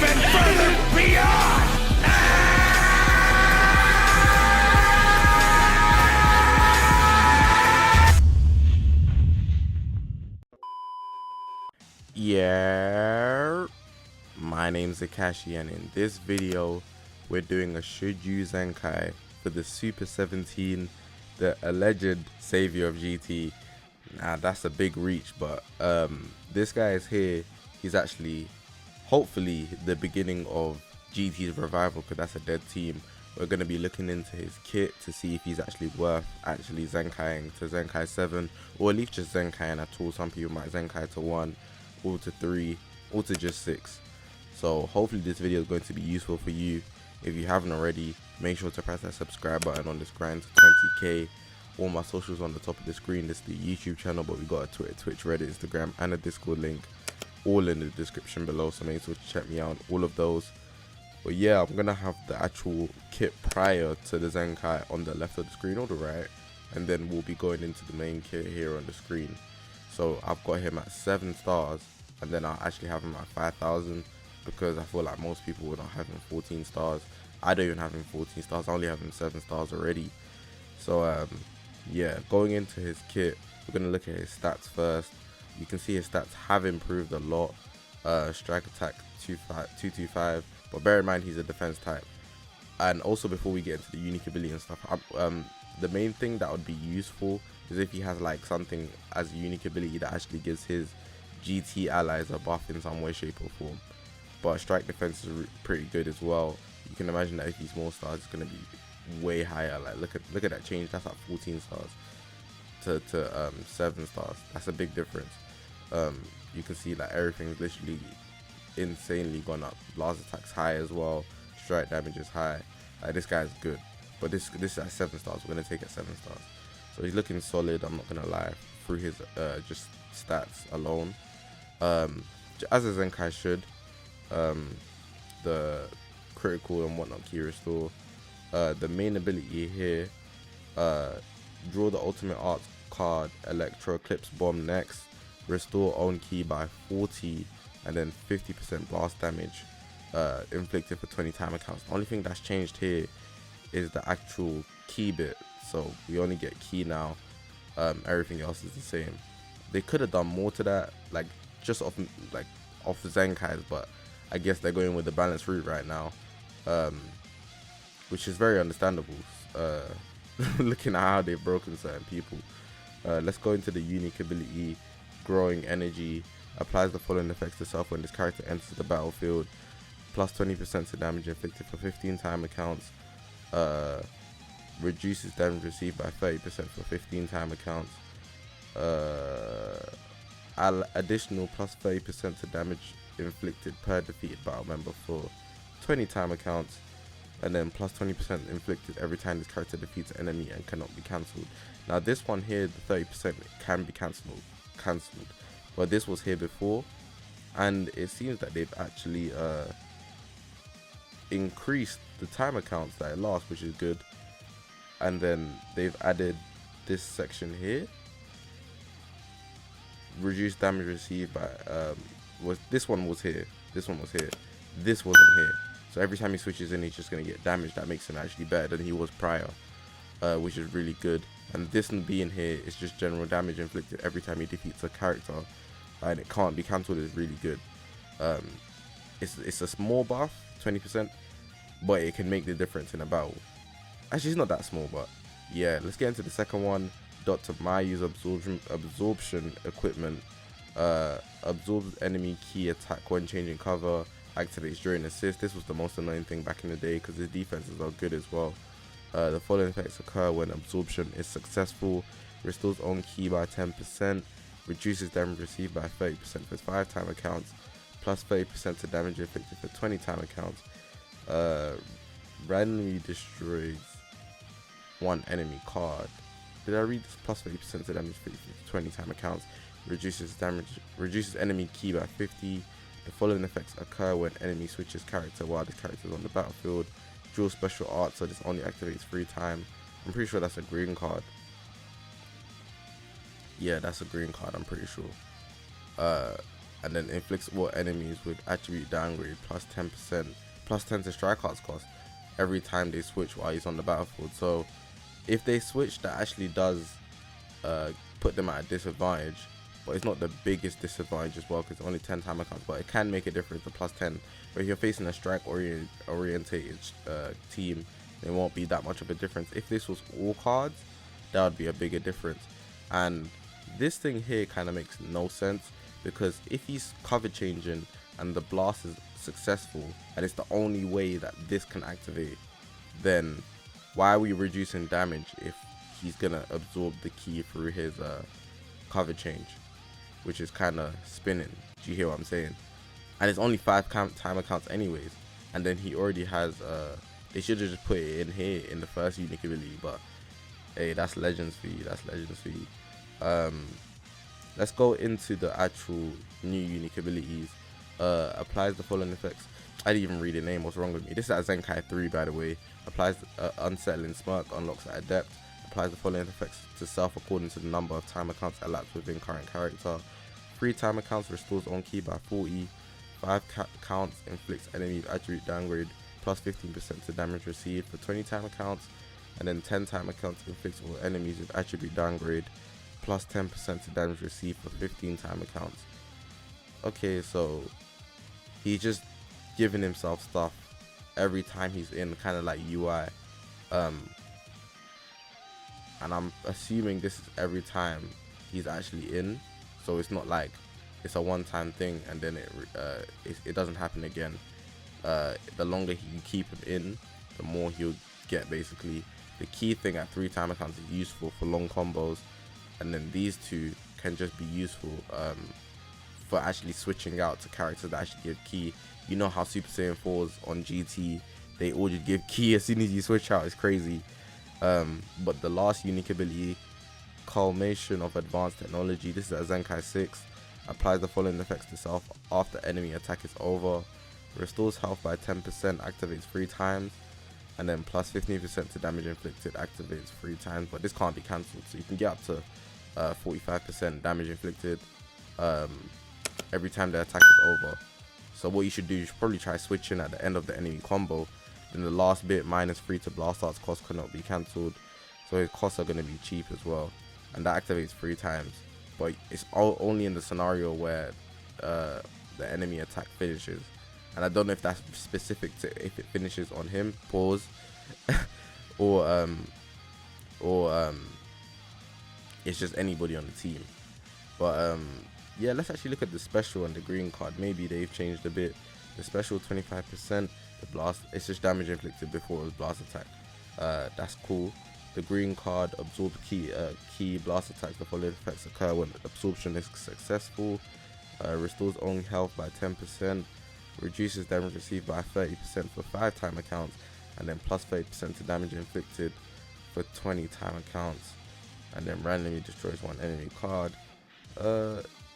even further beyond! Yeah, my name's Zakashiii, and in this video we're doing a should you Zenkai for the Super 17, the alleged savior of GT. Now that's a big reach, but this guy is here. He's actually hopefully the beginning of GT's revival, because that's a dead team. We're going to be looking into his kit to see if he's actually worth actually Zenkaiing to Zenkai 7, or at least just Zenkaiing at all. Some people might Zenkai to 1, or to 3, or to just 6. So hopefully this video is going to be useful for you. If you haven't already, make sure to press that subscribe button on this grind to 20k. All my socials on the top of the screen. This is the YouTube channel, but we got a Twitter, Twitch, Reddit, Instagram, and a Discord link, all in the description below, so make sure to check me out on all of those. But yeah, I'm gonna have the actual kit prior to the Zenkai on the left of the screen or the right, and then we'll be going into the main kit here on the screen. So I've got him at 7 stars, and then I'll actually have him at 5,000, because I feel like most people will not have him 14 stars. I don't even have him 14 stars, I only have him 7 stars already. So yeah, going into his kit, we're gonna look at his stats first. You can see his stats have improved a lot. Strike attack 225, but bear in mind he's a defense type. And also, before we get into the unique ability and stuff, the main thing that would be useful is if he has like something as a unique ability that actually gives his GT allies a buff in some way, shape or form. But strike defense is pretty good as well. You can imagine that if he's more stars, it's gonna be way higher. Like look at that change. That's at 14 stars to 7 stars. That's a big difference. You can see like everything's literally insanely gone up. Blast attack's high as well. Strike damage is high. Like this guy's good. But this is at 7 stars. We're gonna take it at 7 stars. So he's looking solid. I'm not gonna lie. Through his just stats alone, as a Zenkai should. The critical and whatnot key restore. The main ability here, draw the ultimate art card, Electro Eclipse Bomb next, restore own key by 40, and then 50% blast damage inflicted for 20 time accounts. The only thing that's changed here is the actual key bit, so we only get key now. Everything else is the same. They could have done more to that, like just off the Zenkais, but I guess they're going with the balanced route right now, which is very understandable, looking at how they've broken certain people. Let's go into the unique ability. Growing energy applies the following effects to self when this character enters the battlefield: plus 20% to damage inflicted for 15 time accounts, reduces damage received by 30% for 15 time accounts, additional plus 30% to damage inflicted per defeated battle member for 20 time accounts, and then plus 20% inflicted every time this character defeats an enemy and cannot be cancelled. Now this one here, the 30% can be cancelled, but this was here before, and it seems that they've actually increased the time accounts that it lasts, which is good. And then they've added this section here, reduced damage received by this one was here, this wasn't here. So every time he switches in, he's just going to get damage. That makes him actually better than he was prior, which is really good. And this being here is just general damage inflicted every time he defeats a character, and it can't be cancelled. Is really good. It's a small buff, 20%, but it can make the difference in a battle. Actually, it's not that small, but yeah. Let's get into the second one. Dr. Mayu's absorption equipment. Absorbs enemy key attack when changing cover. Activates during assist. This was the most annoying thing back in the day, because his defenses are good as well. The following effects occur when absorption is successful: restores own key by 10%, reduces damage received by 30% for 5 time accounts, plus 30% to damage inflicted for 20 time accounts, randomly destroys one enemy card. Did I read this? Plus 30% to damage inflicted for 20 time accounts, reduces enemy key by 50. The following effects occur when enemy switches character while this character is on the battlefield. Dual special art, so this only activates 3 times. I'm pretty sure that's a green card. Yeah, that's a green card, I'm pretty sure. and then inflicts all enemies with attribute downgrade plus 10%, plus 10 to strike arts cost every time they switch while he's on the battlefield. So if they switch, that actually does put them at a disadvantage, but it's not the biggest disadvantage as well, because it's only 10 timer counts, but it can make a difference, the plus 10. But if you're facing a strike orientated team, it won't be that much of a difference. If this was all cards, that would be a bigger difference. And this thing here kind of makes no sense, because if he's cover changing and the blast is successful and it's the only way that this can activate, then why are we reducing damage if he's gonna absorb the key through his cover change, which is kind of spinning? Do you hear what I'm saying? And it's only 5 timer counts anyways, and then he already has they should have just put it in here in the first unique ability, but hey, that's legends for you, that's legends for you. Let's go into the actual new unique abilities. Applies the following effects. I didn't even read the name, what's wrong with me? This is at ZENKAI 3, by the way. Applies unsettling smirk, unlocks at adept. Applies the following effects to self according to the number of timer counts elapsed within current character. 3 timer counts restores on key by 40. 5 counts inflicts enemy with attribute downgrade plus 15% to damage received for 20 timer counts, and then 10 timer counts inflicts all enemies with attribute downgrade plus 10% to damage received for 15 timer counts. Okay, so he's just giving himself stuff every time he's in, kind of like UI, and I'm assuming this is every time he's actually in, so it's not like it's a one-time thing and then it doesn't happen again. The longer you keep him in, the more he'll get. Basically, the key thing at 3 timer counts is useful for long combos, and then these two can just be useful for actually switching out to characters that actually give key. You know how Super Saiyan 4s on GT, they all just give key as soon as you switch out. It's crazy. But the last unique ability, Culmination of Advanced Technology, this is at ZENKAI 6. Applies the following effects to self after enemy attack is over. Restores health by 10%, activates 3 times, and then plus 15% to damage inflicted, activates 3 times. But this can't be cancelled, so you can get up to 45% damage inflicted every time the attack is over. So what you should do, you should probably try switching at the end of the enemy combo. Then the last bit, -3 to blast arts cost, cannot be cancelled, so his costs are going to be cheap as well, and that activates 3 times. But it's only in the scenario where the enemy attack finishes, and I don't know if that's specific to if it finishes on him, pause, or it's just anybody on the team. But yeah, let's actually look at the special and the green card. Maybe they've changed a bit. The special 25%, the blast, it's just damage inflicted before it was blast attack. That's cool. The green card, absorb key blast attacks. The following effects occur when absorption is successful. Restores own health by 10%. Reduces damage received by 30% for 5 timer counts, and then plus 30% to damage inflicted for 20 timer counts. And then randomly destroys 1 enemy card.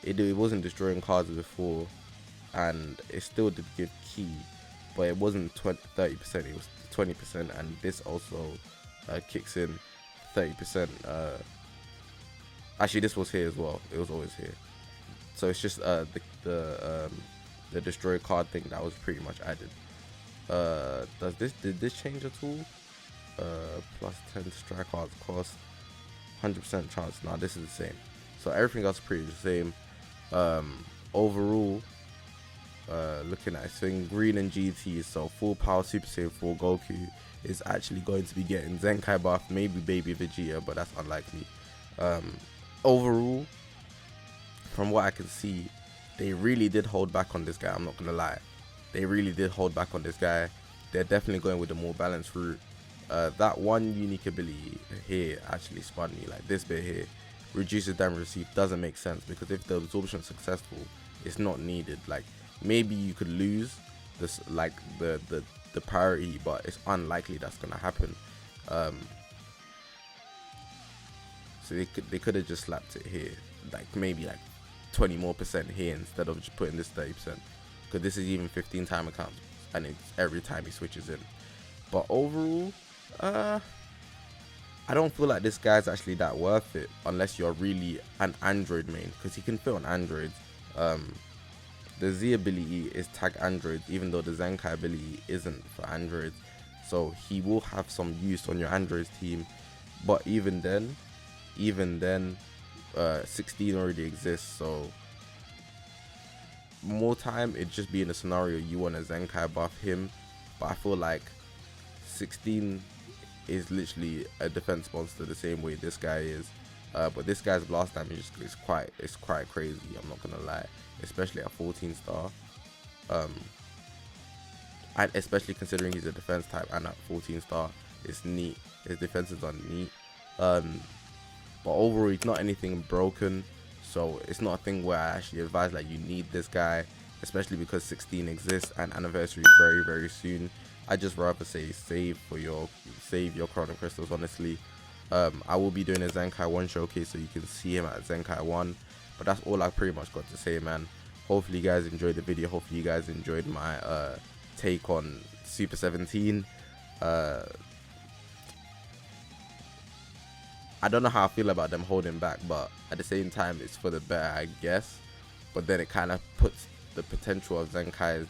It wasn't destroying cards before, and it still did give key, but it wasn't 30%, it was 20%, and this also kicks in 30%. Actually, this was here as well, it was always here. So it's just the destroy card thing that was pretty much added. Did this change at all? Plus 10 to strike cards cost, 100% chance. Nah, this is the same. So everything else is pretty the same. Overall, looking at it, so in green and GT, so full power Super Saiyan 4 Goku is actually going to be getting ZENKAI buff, maybe baby Vegeta, but that's unlikely. Overall, from what I can see, they really did hold back on this guy. I'm not gonna lie, they really did hold back on this guy. They're definitely going with a more balanced route. That one unique ability here actually spun me. Like this bit here, reduces damage received, doesn't make sense, because if the absorption is successful, it's not needed. Like maybe you could lose this, like the priority, but it's unlikely that's gonna happen. So they could have just slapped it here, like maybe like 20% more here instead of just putting this 30%, because this is even 15 timer counts and it's every time he switches in. But overall, I don't feel like this guy's actually that worth it unless you're really an Android main, because he can fit on Androids. the Z ability is tag androids, even though the Zenkai ability isn't for androids. So he will have some use on your androids team, but even then 16 already exists, so more time it'd just be in a scenario you want a Zenkai buff him. But I feel like 16 is literally a defense monster the same way this guy is, but this guy's blast damage is quite crazy, I'm not gonna lie, especially at 14 star, and especially considering he's a defense type, and at 14 star it's neat, his defenses are neat. But overall he's not anything broken, so it's not a thing where I actually advise like you need this guy, especially because 16 exists and anniversary is very soon. I just rather say save your chrono crystals, honestly. I will be doing a Zenkai 1 showcase so you can see him at Zenkai 1, but that's all I pretty much got to say, man. Hopefully you guys enjoyed the video, hopefully you guys enjoyed my take on Super 17. I don't know how I feel about them holding back, but at the same time it's for the better, I guess. But then it kind of puts the potential of Zenkai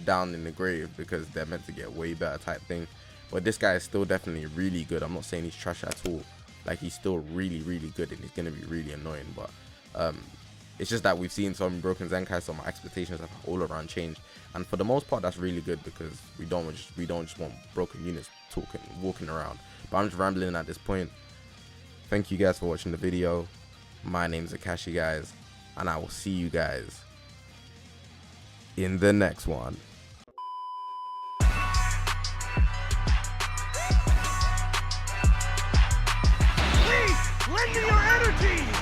down in the grave because they're meant to get way better type thing. But this guy is still definitely really good. I'm not saying he's trash at all. Like, he's still really good, and he's gonna be really annoying. But it's just that we've seen some broken Zenkai, so my expectations have all around changed. And for the most part, that's really good because we don't just want broken units walking around. But I'm just rambling at this point. Thank you guys for watching the video. My name's Zakashiii, guys, and I will see you guys in the next one. Please, lend me your energy!